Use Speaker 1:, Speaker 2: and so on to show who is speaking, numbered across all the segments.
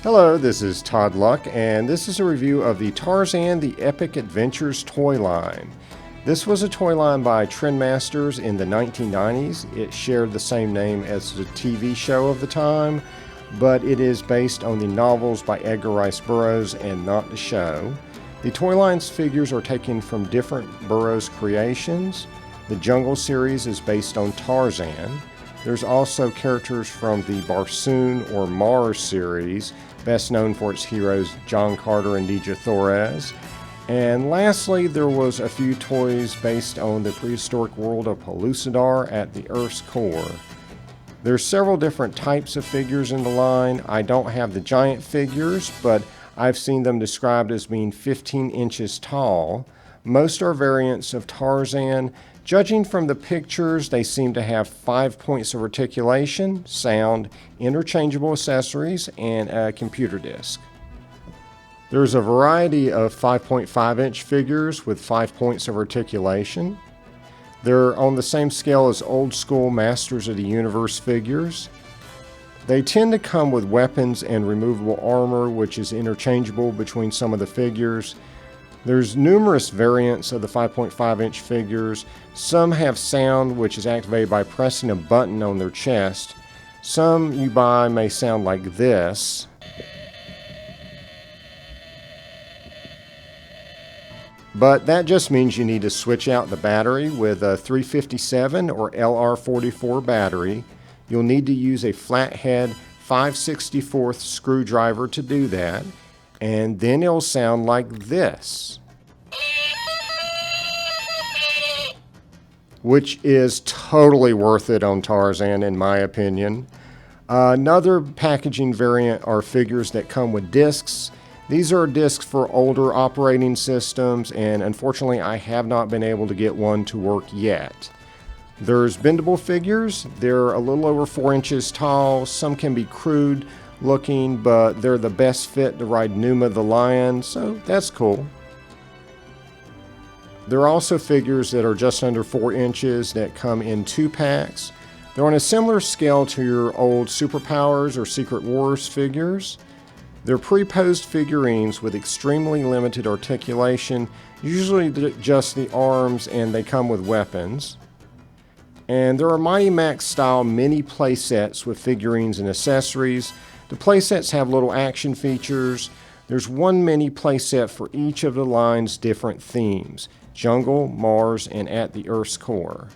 Speaker 1: Hello, this is Todd Luck, and this is a review of the Tarzan the Epic Adventures toy line. This was a toy line by Trendmasters in the 1990s. It shared the same name as the TV show of the time, but it is based on the novels by Edgar Burroughs and not the show. The toy line's figures are taken from different Burroughs creations. The Jungle series is based on Tarzan. There's also characters from the Tarzan or Mars series, best known for its heroes John Carter and Dija Torres. And lastly, there was a few toys based on the prehistoric world of Pellucidar at the Earth's core. There's several different types of figures in the line. I don't have the giant figures, but I've seen them described as being 15 inches tall. Most are variants of Tarzan. Judging from the pictures, they seem to have 5 points of articulation, sound, interchangeable accessories, and a computer disc. There's a variety of 5.5-inch figures with 5 points of articulation. They're on the same scale as old school Masters of the Universe figures. They tend to come with weapons and removable armor, which is interchangeable between some of the figures. There's numerous variants of the 5.5-inch figures. Some have sound, which is activated by pressing a button on their chest. Some you buy may sound like this. But that just means you need to switch out the battery with a 357 or LR44 battery. You'll need to use a flathead 5/64 screwdriver to do that. And then it'll sound like this, which is totally worth it on Tarzan in my opinion. Another packaging variant are figures that come with discs. These are discs for older operating systems, and unfortunately I have not been able to get one to work yet. There's bendable figures. They're a little over 4 inches tall. Some can be crude looking, but they're the best fit to ride Numa the lion, so that's cool. There are also figures that are just under 4 inches that come in 2 packs. They're on a similar scale to your old Superpowers or Secret Wars figures. They're pre-posed figurines with extremely limited articulation, usually just the arms, and they come with weapons. And there are Mighty Max style mini playsets with figurines and accessories. The playsets have little action features. There's one mini playset for each of the line's different themes: Jungle, Mars, and At the Earth's Core.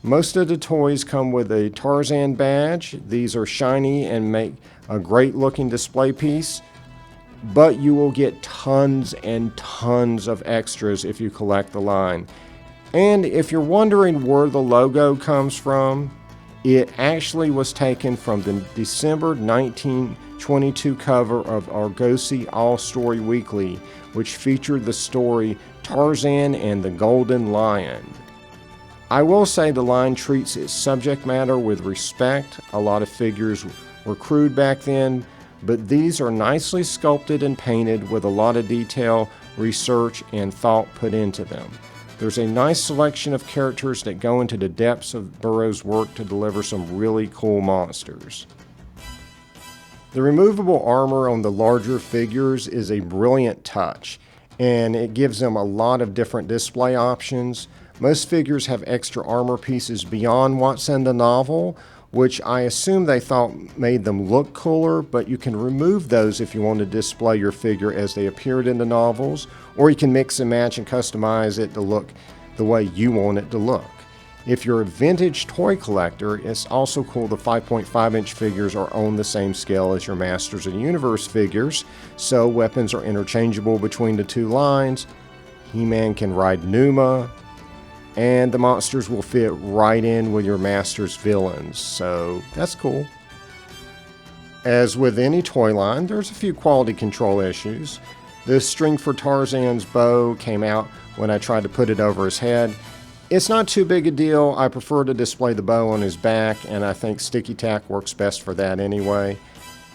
Speaker 1: Most of the toys come with a Tarzan Badge. These are shiny and make a great looking display piece, but you will get tons and tons of extras if you collect the line. And if you're wondering where the logo comes from, it actually was taken from the December 1922 cover of Argosy All Story Weekly, which featured the story Tarzan and the Golden Lion. I will say the line treats its subject matter with respect. A lot of figures were crude back then, but these are nicely sculpted and painted with a lot of detail, research, and thought put into them. There's a nice selection of characters that go into the depths of Burroughs' work to deliver some really cool monsters. The removable armor on the larger figures is a brilliant touch, and it gives them a lot of different display options. Most figures have extra armor pieces beyond what's in the novel, which I assume they thought made them look cooler, but you can remove those if you want to display your figure as they appeared in the novels, or you can mix and match and customize it to look the way you want it to look. If you're a vintage toy collector, it's also cool the 5.5-inch figures are on the same scale as your Masters of the Universe figures, so weapons are interchangeable between the two lines. He-Man can ride Numa, and the monsters will fit right in with your Masters villains, so that's cool. As with any toy line, there's a few quality control issues. The string for Tarzan's bow came out when I tried to put it over his head. It's not too big a deal. I prefer to display the bow on his back, and I think sticky tack works best for that anyway.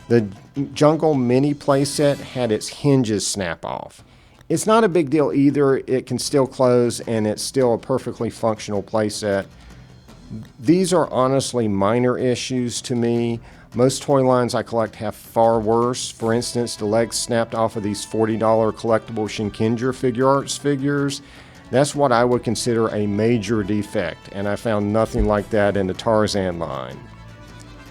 Speaker 1: The Jungle mini playset had its hinges snap off. It's not a big deal either. It can still close, and it's still a perfectly functional playset. These are honestly minor issues to me. Most toy lines I collect have far worse. For instance, the legs snapped off of these $40 collectible Shinkenger Figure Arts figures. That's what I would consider a major defect, and I found nothing like that in the Tarzan line.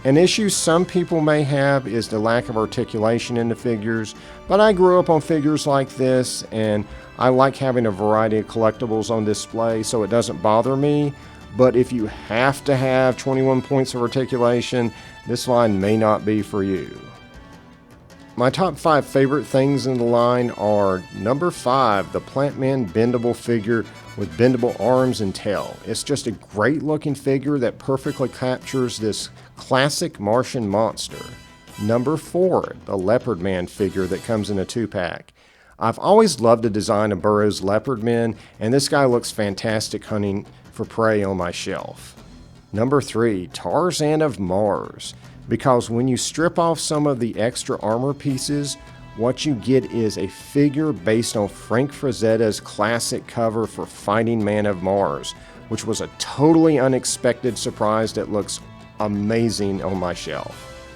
Speaker 1: An issue some people may have is the lack of articulation in the figures, but I grew up on figures like this, and I like having a variety of collectibles on display, so it doesn't bother me. But if you have to have 21 points of articulation, this line may not be for you. My top 5 favorite things in the line are: number 5, the Plantman bendable figure with bendable arms and tail. It's just a great looking figure that perfectly captures this classic Martian monster. Number 4, the Leopard Man figure that comes in a 2-pack. I've always loved the design of Burroughs' Leopard Men, and this guy looks fantastic hunting for prey on my shelf. Number 3, Tarzan of Mars. Because when you strip off some of the extra armor pieces, what you get is a figure based on Frank Frazetta's classic cover for Fighting Man of Mars, which was a totally unexpected surprise that looks amazing on my shelf.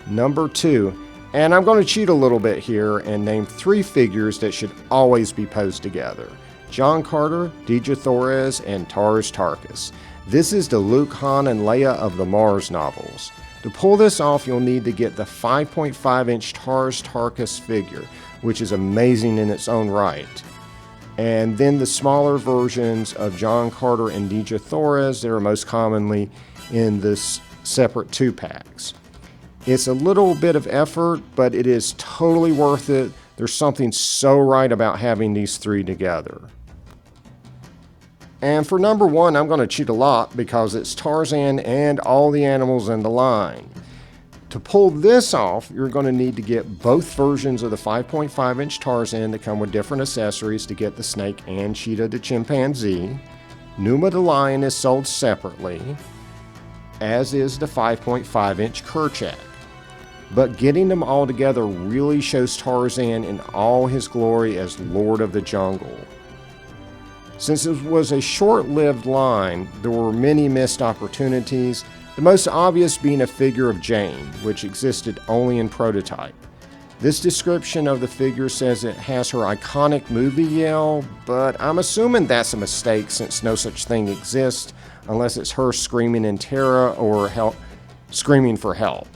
Speaker 1: Number 2, and I'm going to cheat a little bit here and name 3 figures that should always be posed together: John Carter, Deidre Torres, and Tars Tarkas. This is the Luke, Han, and Leia of the Mars novels. To pull this off, you'll need to get the 5.5-inch Tars Tarkas figure, which is amazing in its own right. And then the smaller versions of John Carter and Deidre Torres that are most commonly in this separate 2-packs. It's a little bit of effort, but it is totally worth it. There's something so right about having these 3 together. And for number 1, I'm going to cheat a lot because it's Tarzan and all the animals in the line. To pull this off, you're going to need to get both versions of the 5.5-inch Tarzan that come with different accessories to get the snake and cheetah the chimpanzee. Numa the lion is sold separately, as is the 5.5-inch Kerchak. But getting them all together really shows Tarzan in all his glory as Lord of the Jungle. Since it was a short-lived line, there were many missed opportunities, the most obvious being a figure of Jane, which existed only in prototype. This description of the figure says it has her iconic movie yell, but I'm assuming that's a mistake since no such thing exists unless it's her screaming in terror or screaming for help.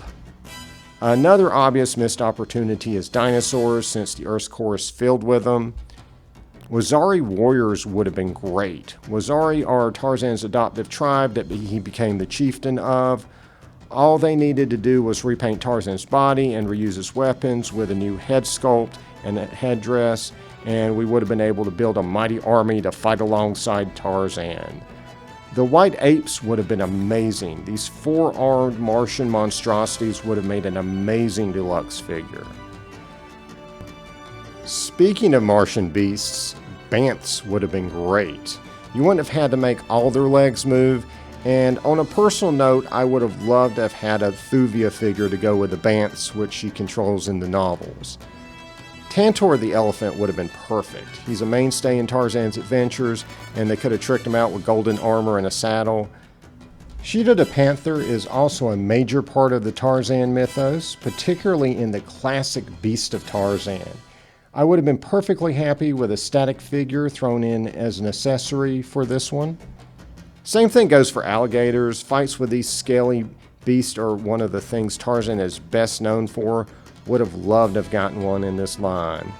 Speaker 1: Another obvious missed opportunity is dinosaurs, since the Earth's core is filled with them. Wazari warriors would have been great. Wazari are Tarzan's adoptive tribe that he became the chieftain of. All they needed to do was repaint Tarzan's body and reuse his weapons with a new head sculpt and a headdress, and we would have been able to build a mighty army to fight alongside Tarzan. The white apes would have been amazing. These 4-armed Martian monstrosities would have made an amazing deluxe figure. Speaking of Martian beasts, Banths would have been great. You wouldn't have had to make all their legs move, and on a personal note, I would have loved to have had a Thuvia figure to go with the Banths, which she controls in the novels. Tantor the elephant would have been perfect. He's a mainstay in Tarzan's adventures, and they could have tricked him out with golden armor and a saddle. Sheeta the panther is also a major part of the Tarzan mythos, particularly in the classic Beast of Tarzan. I would have been perfectly happy with a static figure thrown in as an accessory for this one. Same thing goes for alligators. Fights with these scaly beasts are one of the things Tarzan is best known for. Would have loved to have gotten one in this line.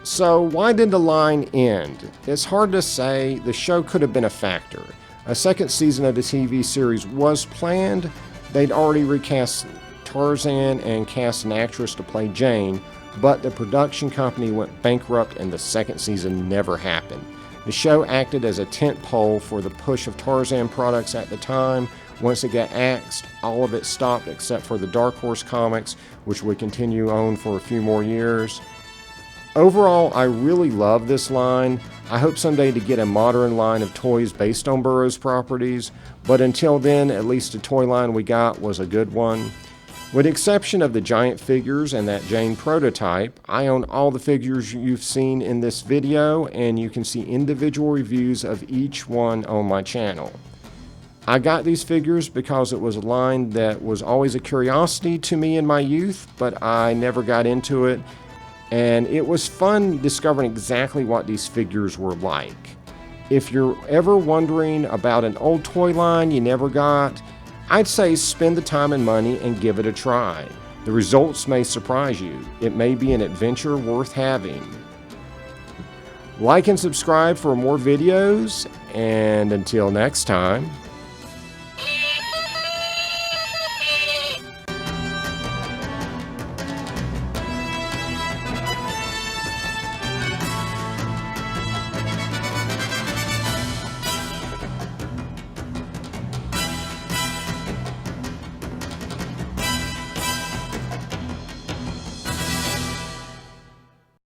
Speaker 1: So why did the line end? It's hard to say. The show could have been a factor. A second season of the TV series was planned. They'd already recast Tarzan and cast an actress to play Jane, but the production company went bankrupt and the second season never happened. The show acted as a tentpole for the push of Tarzan products at the time. Once it got axed, all of it stopped except for the Dark Horse comics, which would continue on for a few more years. Overall, I really love this line. I hope someday to get a modern line of toys based on Burroughs properties, but until then, at least the toy line we got was a good one. With the exception of the giant figures and that Jane prototype, I own all the figures you've seen in this video, and you can see individual reviews of each one on my channel. I got these figures because it was a line that was always a curiosity to me in my youth, but I never got into it. And it was fun discovering exactly what these figures were like. If you're ever wondering about an old toy line you never got, I'd say spend the time and money and give it a try. The results may surprise you. It may be an adventure worth having. Like and subscribe for more videos, and until next time.